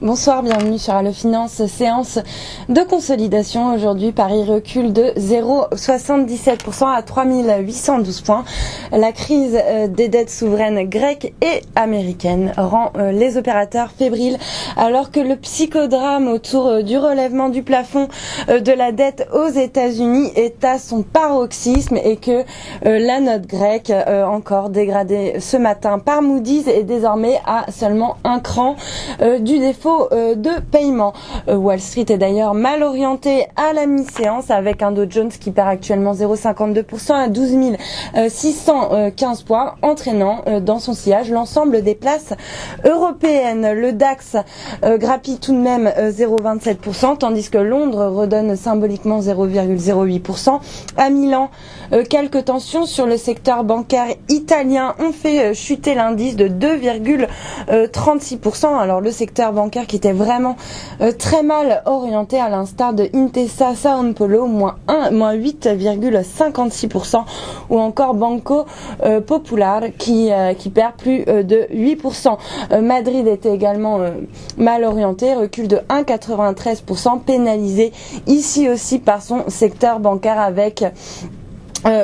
Bonsoir, bienvenue sur Allo Finance, séance de consolidation. Aujourd'hui, Paris recule de 0,77% à 3812 points. La crise des dettes souveraines grecques et américaines rend les opérateurs fébriles, alors que le psychodrame autour du relèvement du plafond de la dette aux États-Unis est à son paroxysme et que la note grecque, encore dégradée ce matin par Moody's, est désormais à seulement un cran du défaut de paiement. Wall Street est d'ailleurs mal orienté à la mi-séance avec un Dow Jones qui perd actuellement 0,52% à 12 615 points, entraînant dans son sillage l'ensemble des places européennes. Le DAX grappille tout de même 0,27%, tandis que Londres redonne symboliquement 0,08%. À Milan, quelques tensions sur le secteur bancaire italien ont fait chuter l'indice de 2,36%. Alors le secteur bancaire qui était vraiment très mal orienté, à l'instar de Intesa Sanpaolo, moins 8,56%, ou encore Banco Popular qui perd plus de 8%. Madrid était également mal orienté, recul de 1,93%, pénalisé ici aussi par son secteur bancaire avec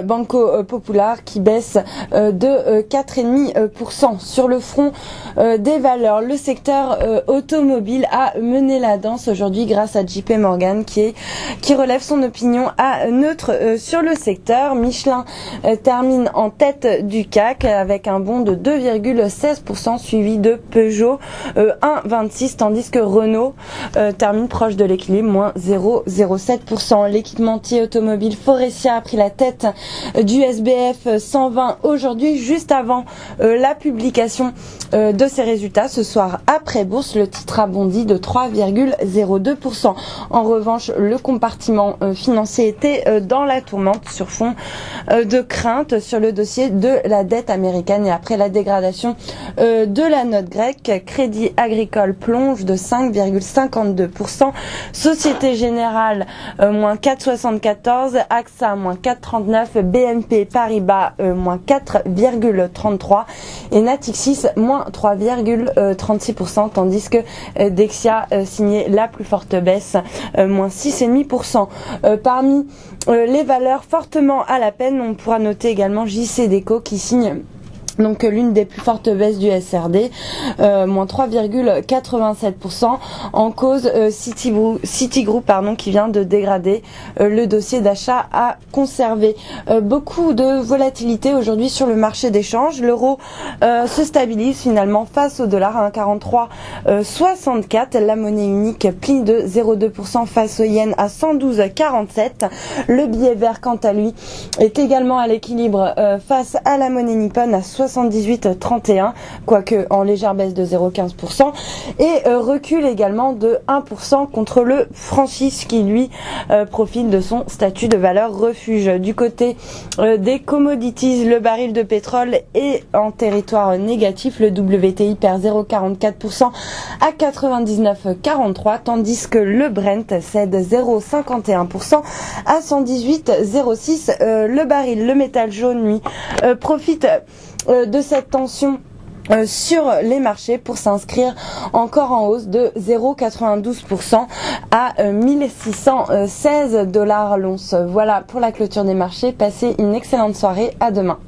Banco Popular qui baisse de 4,5%. Sur le front des valeurs, le secteur automobile a mené la danse aujourd'hui grâce à JP Morgan qui relève son opinion à neutre sur le secteur. Michelin termine en tête du CAC avec un bond de 2,16%, suivi de Peugeot 1,26%, tandis que Renault termine proche de l'équilibre, moins 0,07%. L'équipementier automobile Faurecia a pris la tête du SBF 120 aujourd'hui, juste avant la publication de ses résultats. Ce soir, après bourse, le titre a bondi de 3,02%. En revanche, le compartiment financier était dans la tourmente sur fond de crainte sur le dossier de la dette américaine. Et après la dégradation de la note grecque, Crédit Agricole plonge de 5,52%. Société Générale, moins 4,74%. AXA, moins 4,39%. BNP Paribas, moins 4,33%. Et Natixis, moins 3,36%. Tandis que Dexia signait la plus forte baisse, moins 6,5%. Parmi les valeurs fortement à la peine, on pourra noter également JCDecaux qui signe donc l'une des plus fortes baisses du SRD, moins 3,87%, en cause Citigroup qui vient de dégrader le dossier d'achat à conserver. Beaucoup de volatilité aujourd'hui sur le marché des changes. L'euro se stabilise finalement face au dollar à 1,4364. La monnaie unique plie de 0,2% face au yen à 112,47. Le billet vert, quant à lui, est également à l'équilibre face à la monnaie nippone à 78,31, quoique en légère baisse de 0,15%, et recule également de 1% contre le franc suisse qui lui profite de son statut de valeur refuge. Du côté des commodities, le baril de pétrole est en territoire négatif, le WTI perd 0,44% à 99,43, tandis que le Brent cède 0,51% à 118,06 le baril. Le métal jaune, lui, profite de cette tension sur les marchés pour s'inscrire encore en hausse de 0,92% à 1616 $ l'once. Voilà pour la clôture des marchés. Passez une excellente soirée. À demain.